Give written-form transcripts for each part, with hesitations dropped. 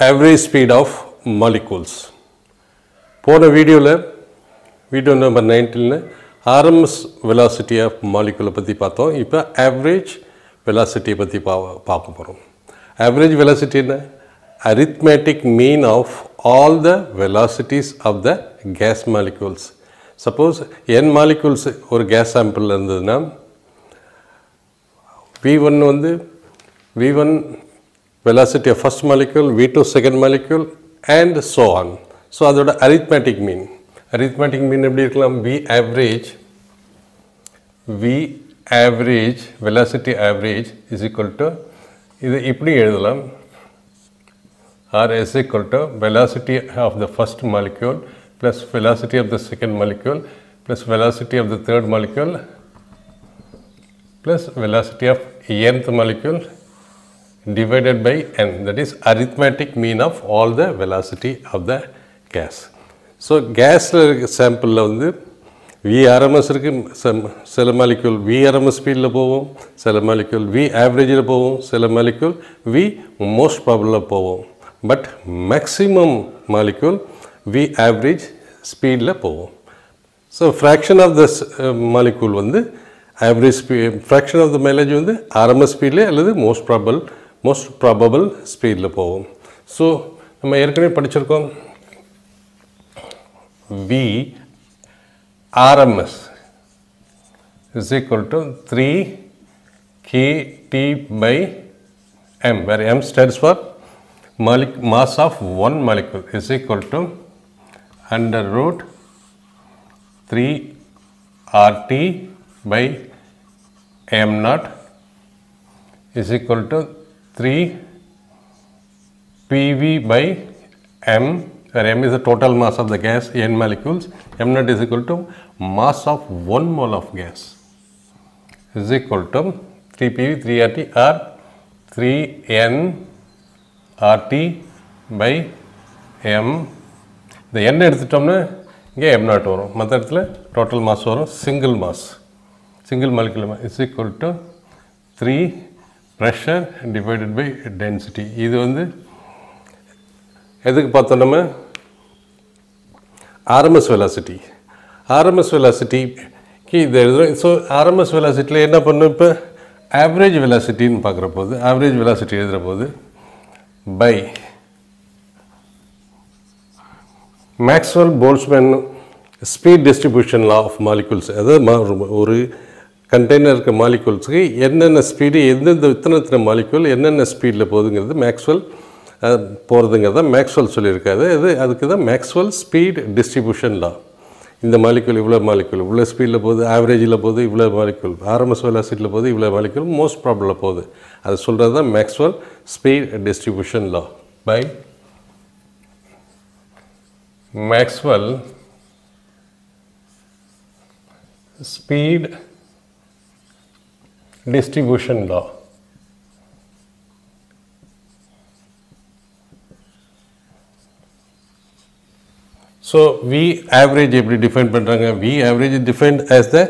average speed of molecules. போன video number 19 RMS velocity of molecule பற்றி பார்த்தோம். இப்போ average velocity பற்றி பார்க்க போகிறோம். Average velocity என்ன? Arithmetic mean of all the velocities of the gas molecules. Suppose n molecules ஒரு gas sample இருந்ததுன்னா V1 வந்து V1 velocity of first molecule, V2 second molecule and so on. So அதோட arithmetic mean எப்படி இருக்கலாம்? V average velocity average is equal to இது இப்படி எழுதலாம் R is equal to velocity of the first molecule plus velocity of the second molecule plus velocity of the third molecule plus velocity of nth molecule divided by n, that is arithmetic mean of all the velocity of the gas. So gas sample வந்து VRMS இருக்கு, சில molecule VRMS speed போகும், சில molecule V average போகும், சில molecule V most probable போகும், but maximum molecule V average speed போகும். So fraction of this molecule வந்து average speed, fraction of the mileage வந்து RMS speed அல்லது most probable speed போகும். So நம்ம ஏற்கனவே படிச்சிருக்கோம் V RMS is equal to 3 kT by m, where m stands for mass of one molecule, is equal to under root 3 RT by m naught is equal to 3 PV by m, where m is the total mass of the gas, n molecules, m naught is equal to mass of 1 mole of gas, is equal to 3 PV, 3 RT or 3 N RT by m. இந்த n எடுத்துட்டோம்னா இங்கே m naught வரும், மற்ற இடத்துல total mass வரும், single molecule is equal to 3 pressure divided by density. இது வந்து எதுக்கு பார்த்தோம் நம்ம? RMS velocity க்கு இது எழுதுறோம். ஸோ RMS velocity என்ன பண்ணும்? இப்போ ஆவரேஜ் வெலாசிட்டின்னு பார்க்குற போது, ஆவரேஜ் வெலாசிட்டி எழுதுகிற போது by Maxwell Boltzmann speed distribution law of molecules, அதாவது ஒரு கண்டெய்னர் இருக்க மாலிகுல்ஸுக்கு என்னென்ன ஸ்பீடு, இத்தனை மாலிகுல் என்னென்ன ஸ்பீடில் போகுதுங்கிறது மேக்ஸ்வெல் போகிறதுங்கிறத மேக்ஸ்வெல் சொல்லியிருக்காது. அதுக்கு தான் மேக்ஸ்வெல் ஸ்பீட் டிஸ்ட்ரிபியூஷன் லா. இந்த மாலிகுல் இவ்வளோ ஸ்பீடில் போகுது, ஆவரேஜில் போகுது இவ்வளோ மாலிகுல், ஆர்எம்எஸ் வெலாசிட்டியில் போகுது இவ்வளோ மாலிகுல், மோஸ்ட் ப்ராபபிளில் போகுது. அது சொல்கிறது தான் Maxwell speed distribution law. By Maxwell speed distribution law. So V average எப்படி define பண்றாங்க? V average is defined as the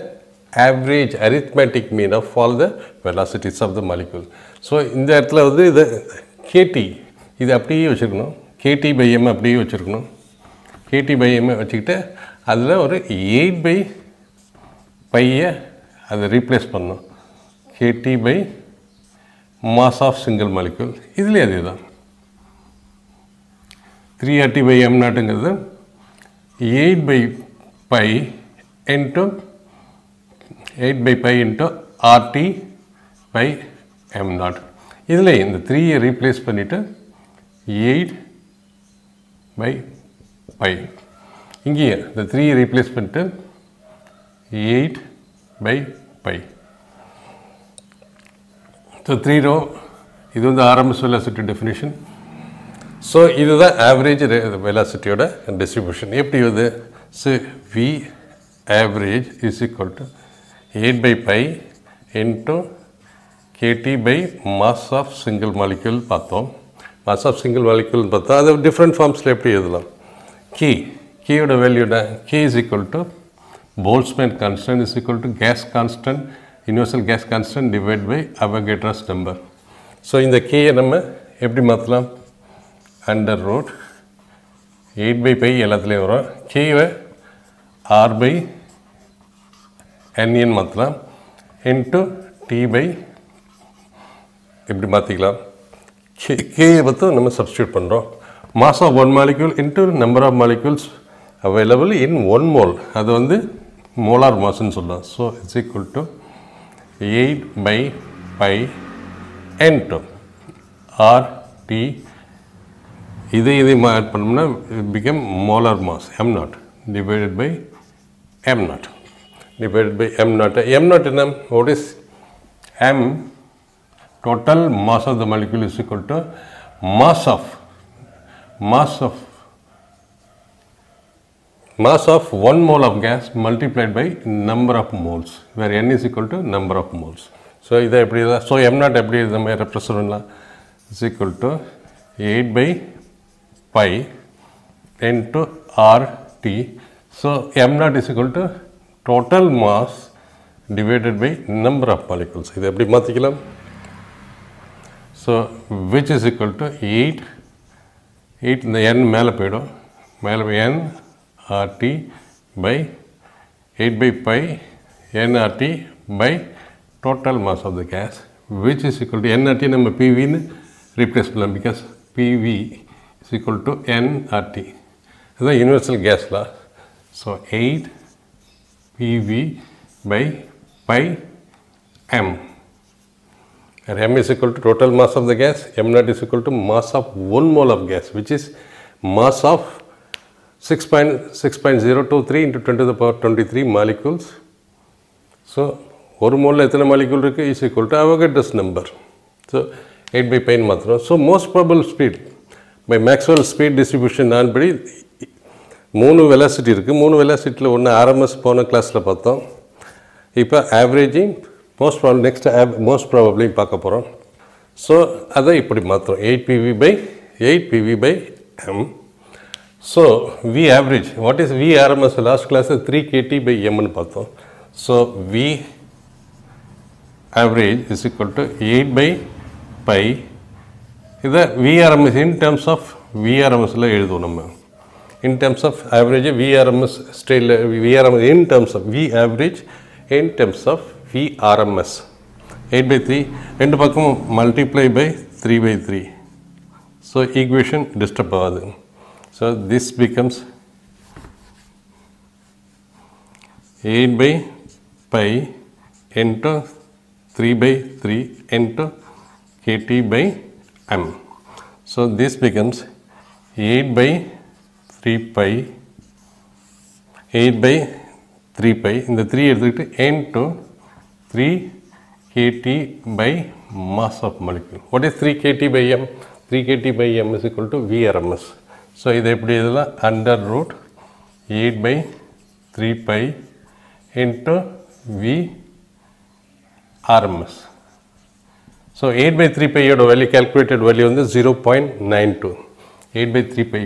average arithmetic mean of all the velocities of the molecule. So இந்த இடத்துல வந்து இது KT இது அப்படியே வச்சுக்கணும், KT by m அப்படியே வச்சுருக்கணும். KT by m வச்சுக்கிட்டு அதில் ஒரு 8/π அதை ரீப்ளேஸ் பண்ணணும். KT by mass of single molecule. இதிலே அதே தான் 3RT by m நாட்டுங்கிறது 8/π into RT by m naught. இதிலே இந்த 3 ரீப்ளேஸ் பண்ணிவிட்டு 8/π, இங்கே இந்த 3 ரீப்ளேஸ் பண்ணிட்டு 8/π. So 3 row, இது வந்து RMS velocity definition. ஸோ இதுதான் ஆவரேஜ் வெலாசிட்டியோட டிஸ்ட்ரிபியூஷன். எப்படி வருது? So V average is equal to 8/π into KT by mass of single molecule பார்த்தோம். mass of single molecule பார்த்தோம். அது டிஃப்ரெண்ட் ஃபார்ம்ஸில் எப்படி எழுதலாம்? Kயோட வேல்யூட K is equal to Boltzmann constant is equal to gas constant, universal gas constant divided by Avogadro's number. So இந்த K நம்ம எப்படி மாற்றலாம்? under root 8 by pi எல்லாத்துலேயும் வரும் K-வை R by N மாற்றலாம் into T by இப்படி மாற்றிக்கலாம் K-யை பார்த்து நம்ம சப்ஸ்டியூட் பண்ணுறோம் mass of one molecule into number of molecules available in 1 mole அது வந்து molar massன்னு சொல்லலாம் so it's equal to 8 by pi into RT இதை ஆட் பண்ணோம்னா become molar mass m0 divided by m0 divided by m0 என்ன what is m total mass of the molecule is equal to mass of 1 mole of gas multiplied by number of moles where n is equal to number of moles so இதை எப்படி so m0 எப்படி நம்ம represent பண்ணலாம் is equal to 8 by pi into RT so m0 is equal to total mass divided by number of molecules இதை எப்படி மாற்றிக்கலாம் so which is equal to 8 இந்த n மேலே போயிடும் மேலே n RT by 8 by pi nRT by total mass of the gas which is equal to nRT நம்ம PV ன்னு replace பண்ணலாம் because PV is equal to nRT இதுதான் universal gas law so 8 PV by pi m and m is equal to total mass of the gas m0 is equal to mass of 1 mole of gas which is mass of 6.023 into 10 to the power 23 molecules so ஒரு மோலில் எத்தனை molecule இருக்குது is equal to Avogadro's number so 8 by pi மாத்திரம் so most probable speed by Maxwell speed distribution நான்படி 3 velocity இருக்குது 3 velocityல ஒன்று RMS போன கிளாஸில் பார்த்தோம் இப்போ averaging most probably பார்க்க போகிறோம் ஸோ அதை இப்படி மாத்திரம் 8 PV by m so V average what is V RMS last class 3 kT by m ன்னு பார்த்தோம் so V average is equal to 8 by pi இதை VRMS in terms of VRMSல எழுதுவோம் நம்ம in terms of average VRMS scale VRMS in terms of V average in terms of VRMS 8 by 3 ரெண்டு பக்கம் multiply by 3 by 3 so equation disturb ஆகுது so this becomes 8 by pi into 3 by 3 into kT by m so this becomes 8 by 3 pi 8 by 3 pi இந்த 3 எடுத்துக்கிட்டு into 3 kT by mass of molecule what is 3 kT by m 3 kT by m is equal to VRMS so இது எப்படி இதெல்லாம் under root 8 by 3 pi into VRMS so 8 by 3 pi யோட value calculated value வந்து 0.92 8 by 3 pi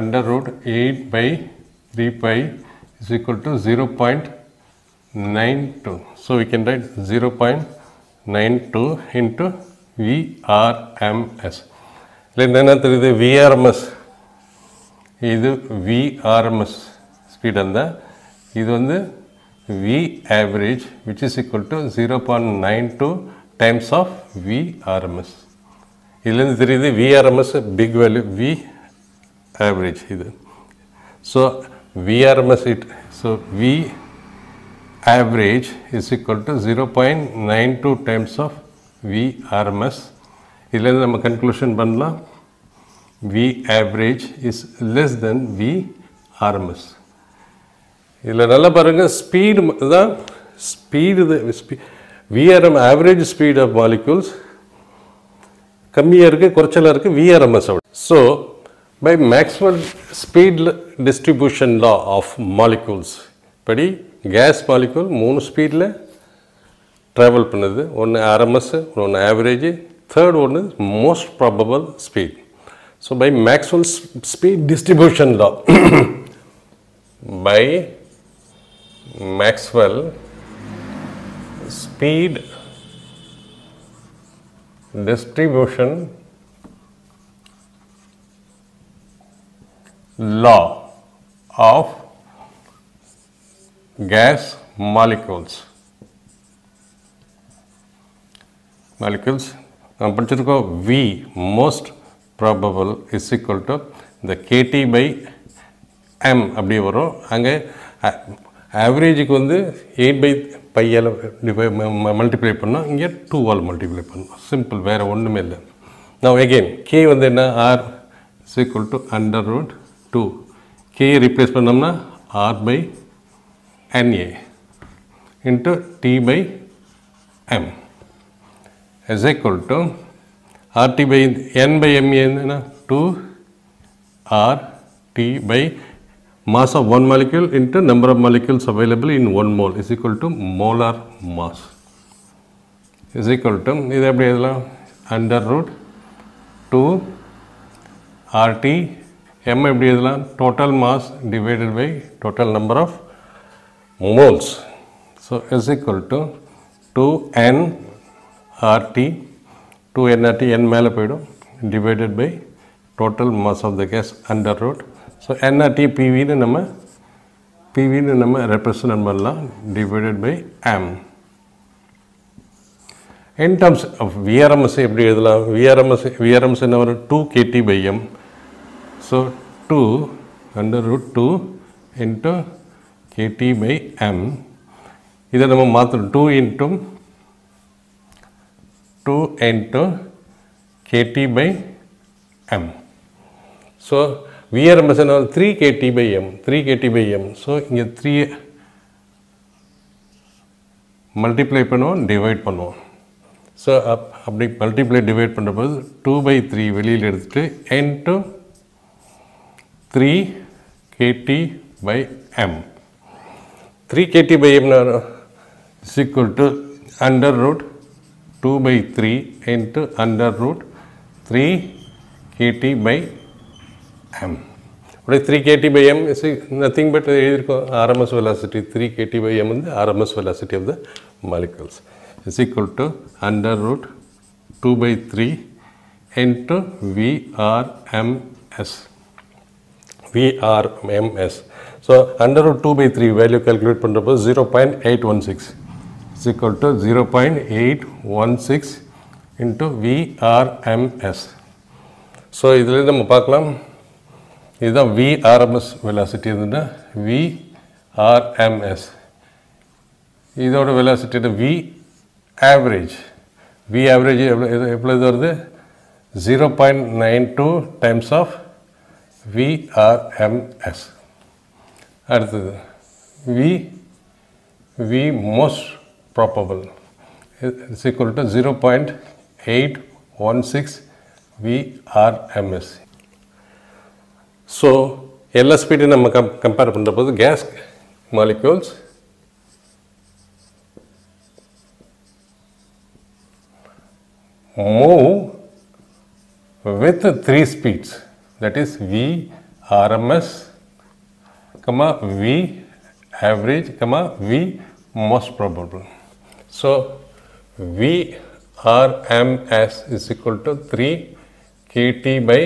under root 8 by 3 pi is equal to 0.92 so we can write 0.92 into VRMS என்ன தெரியுது VRMS இது VRMS speed அந்த இது வந்து V average which is equal to 0.92 times of VRMS இதிலிருந்து தெரியுது VRMS big value V average இது so VRMS it so V average is equal to 0.92 times of VRMS இதிலிருந்து நம்ம conclusion பண்ணலாம் V average is less than VRMS இதில் நல்லா பாருங்கள் speed தான் VRM average speed of molecules கம்மியாக இருக்குது குறைச்சலாக இருக்குது VRMS so by Maxwell speed distribution law of molecules படி gas molecule 3 ஸ்பீடில் ட்ராவல் பண்ணுது ஒன்று RMS ஒன்று average third one is most probable speed so by Maxwell speed distribution law by Maxwell speed distribution law of gas molecules. நாம் படிச்சிருக்கோம் V most probable is equal to the KT by M அப்படி வரும். அங்கே ஆவரேஜுக்கு வந்து 8 by pi multiply பண்ணோம், இங்கே 2 all multiply பண்ணோம். Simple, வேறு ஒன்றுமே இல்லை. Now again K வந்து என்ன, R is equal to under root 2. K replace பண்ணோம்னா R by NA into T by M is equal to RT by N by MA என்ன 2 RT by mass of one molecule into number of molecules available in 1 mole is equal to molar mass is equal to இது எப்படி எழுதலாம், under root 2 RT M எப்படி எழுதலாம், total mass divided by total number of moles. So is equal to 2N RT 2N RT N மேலே போயிடும் divided by total mass of the gas under root. So nRT PV ன்னு நம்ம represent பண்ணலாம் divided by M. In terms of VRMS எப்படி எழுதலாம், VRMS என்ன வரும், 2 KT by M. So 2 under root 2 into KT by M. இதை நம்ம மாற்றணும், 2 into KT by M. So VRMS என்ன 3 KT by M, 3 KT by M. So இங்கே 3 multiply பண்ணுவோம், டிவைட் பண்ணுவோம். ஸோ அப்படி மல்டிப்ளை டிவைட் பண்ணுறபோது 2 by 3 வெளியில் எடுத்துகிட்டு into 3 KT by M. 3 KT by M is equal to under root 2 by 3 into under root 3 KT by M. 3 KT by M is nothing but RMS velocity. 3 KT by M is the RMS velocity of the molecules is equal to under root 2 by 3 into VRMS. VRMS. So under root 2 by 3 value calculate பண்ணுறப்போ 0.816 is equal to 0.816 into VRMS. So இதில் நம்ம பார்க்கலாம், இதுதான் VRMS velocity இருந்துன்னா VRMS. இதோட velocity V average. V average எவ்வளோ இது வருது, 0.92 times of VRMS. அடுத்தது V most probable is equal to 0.816 VRMS. So எல்லா ஸ்பீடும் நம்ம கம்பேர் பண்ணுற போது case molecules move with 3 speeds, that is V RMS, V average, V most probable. So V RMS is equal to 3 KT by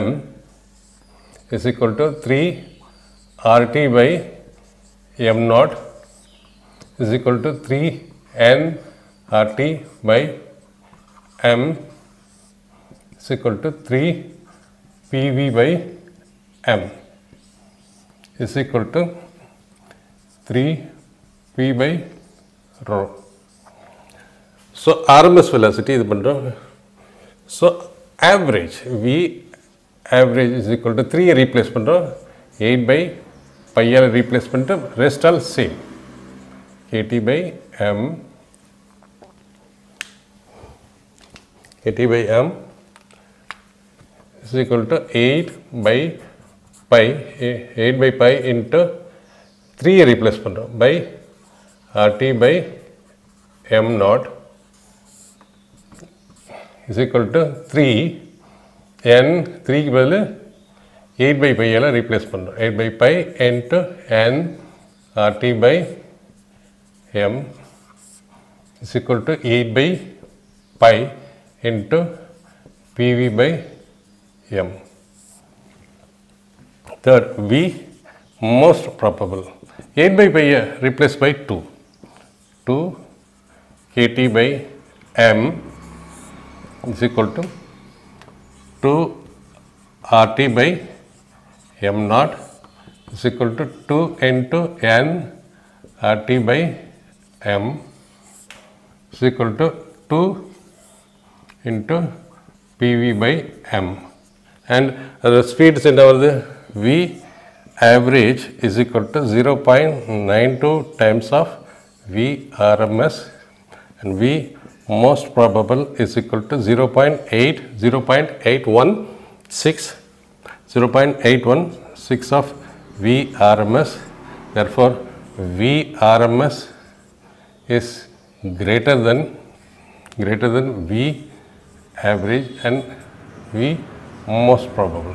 M is equal to 3 RT by M naught is equal to 3 N RT by M is equal to 3 PV by M is equal to 3 P by rho. So RMS velocity is பண்ணுறோம். So average V average is equal to 3 replace பண்ணுறோம், 8 by pi replace பண்ணிட்டு rest all same. KT by M is equal to 8 by pi into 3 replace பண்ணுறோம் by RT by M naught is equal to 3 N 3 க்கு பதில் 8 by pi எல்லாம் replace பண்ணுறோம், 8 by pi into N RT by M is equal to 8 by pi into PV by M. Third, V most probable. 8 by pi replaced by 2. 2 kT by m is equal to 2 RT by m naught is equal to 2 into n RT by m is equal to 2 into PV by m. And the speed is V average is equal to 0.92 times of V RMS, and V most probable is equal to 0.816 of V RMS. Therefore, V RMS is greater than V average and V most probable.